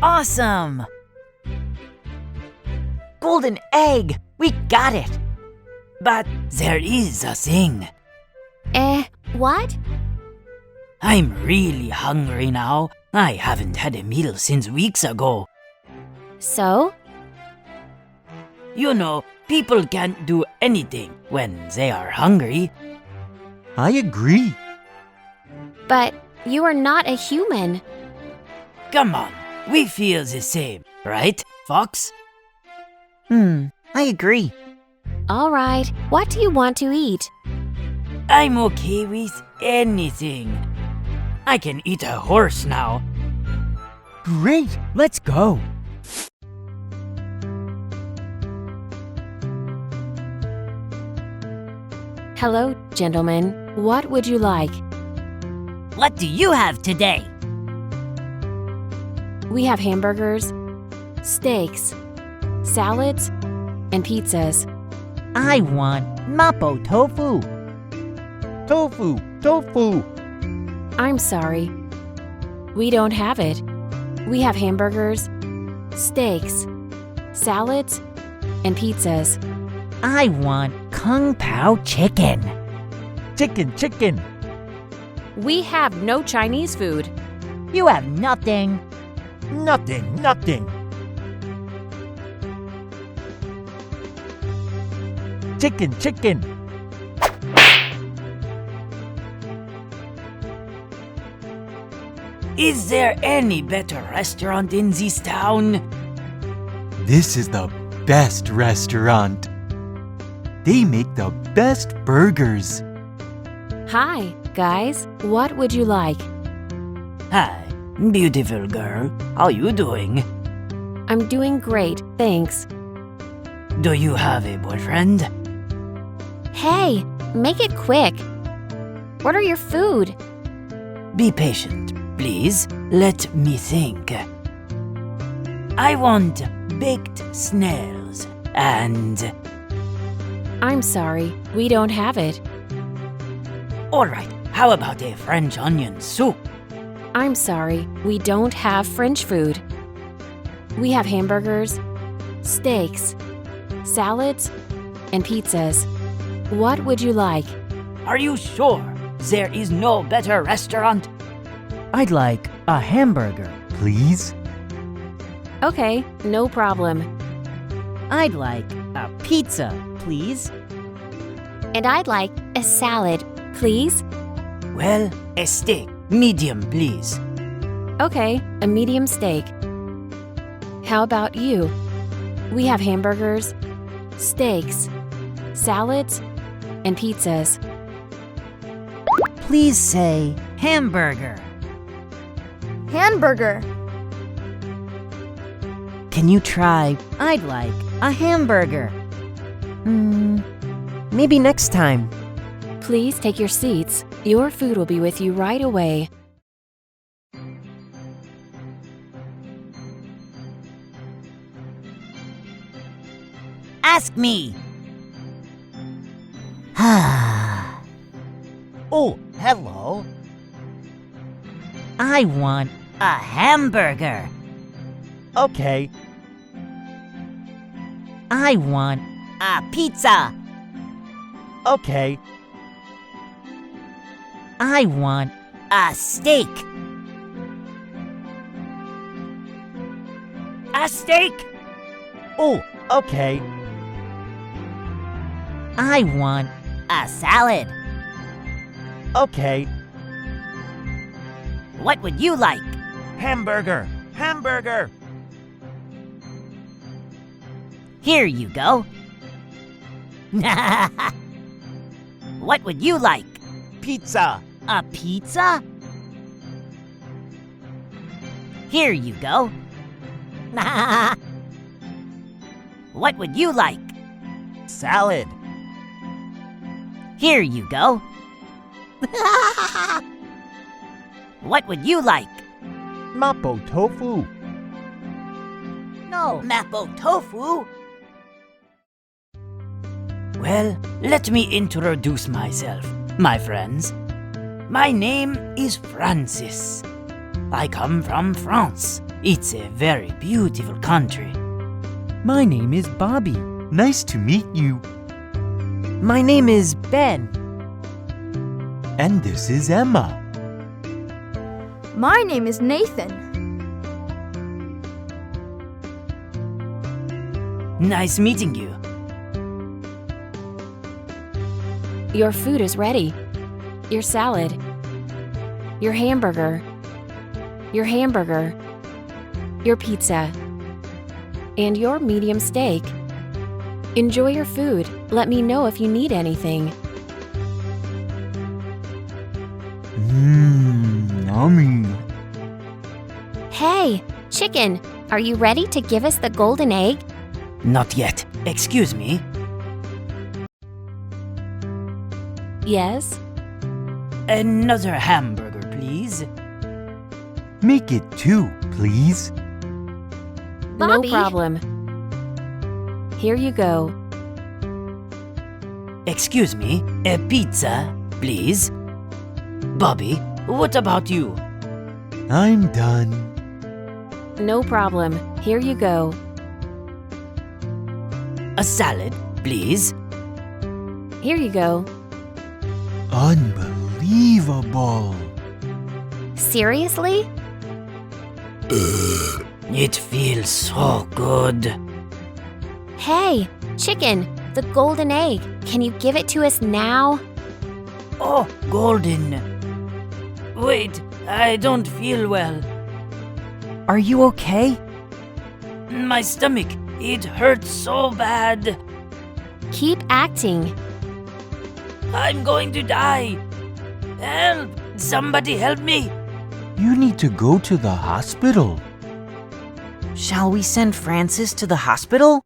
Awesome! Golden egg! We got it! But there is a thing. What? I'm really hungry now. I haven't had a meal since weeks ago. So? You know, people can't do anything when they are hungry. I agree. But you are not a human. Come on, we feel the same, right, Fox? I agree. All right, what do you want to eat? I'm okay with anything. I can eat a horse now. Great, let's go. Hello, gentlemen. What would you like? What do you have today? We have hamburgers, steaks, salads, and pizzas. I want mapo tofu. Tofu. I'm sorry. We don't have it. We have hamburgers, steaks, salads, and pizzas. I want kung pao chicken. Chicken. We have no Chinese food. You have nothing. Nothing. Chicken. Is there any better restaurant in this town? This is the best restaurant. They make the best burgers. Hi, guys. What would you like? Hi, beautiful girl. How you doing? I'm doing great, thanks. Do you have a boyfriend? Hey, make it quick. Order your food. Be patient, please. Let me think. I want baked snails and... I'm sorry, we don't have it. Alright, how about a French onion soup? I'm sorry, we don't have French food. We have hamburgers, steaks, salads, and pizzas. What would you like? Are you sure there is no better restaurant? I'd like a hamburger. Please? Okay, no problem. I'd like a pizza, please. And I'd like a salad, please. Well, a steak, medium, please. Okay, a medium steak. How about you? We have hamburgers, steaks, salads, and pizzas. Please say hamburger. Hamburger. Can you try? I'd like a hamburger. Maybe next time. Please take your seats. Your food will be with you right away. Ask me. Oh, hello. I want a hamburger. Okay. I want a pizza. Okay. I want a steak. A steak? Oh, okay. I want a salad. Okay. What would you like? Hamburger. Here you go. What would you like? Pizza. A pizza? Here you go. What would you like? Salad. Here you go. What would you like? Mapo tofu. No, mapo tofu. Well, let me introduce myself, my friends. My name is Francis. I come from France. It's a very beautiful country. My name is Bobby. Nice to meet you. My name is Ben. And this is Emma. My name is Nathan. Nice meeting you. Your food is ready. Your salad. Your hamburger. Your hamburger. Your pizza. And your medium steak. Enjoy your food. Let me know if you need anything. Yummy. Hey, chicken, are you ready to give us the golden egg? Not yet. Excuse me. Yes. Another hamburger, please. Make it 2, please. Bobby. No problem. Here you go. Excuse me. A pizza, please. Bobby, what about you? I'm done. No problem. Here you go. A salad, please. Here you go. Unbelievable. Seriously? It feels so good. Hey, chicken, the golden egg. Can you give it to us now? Oh, golden. Wait, I don't feel well. Are you okay? My stomach, it hurts so bad. Keep acting. I'm going to die. Help! Somebody help me. You need to go to the hospital. Shall we send Francis to the hospital?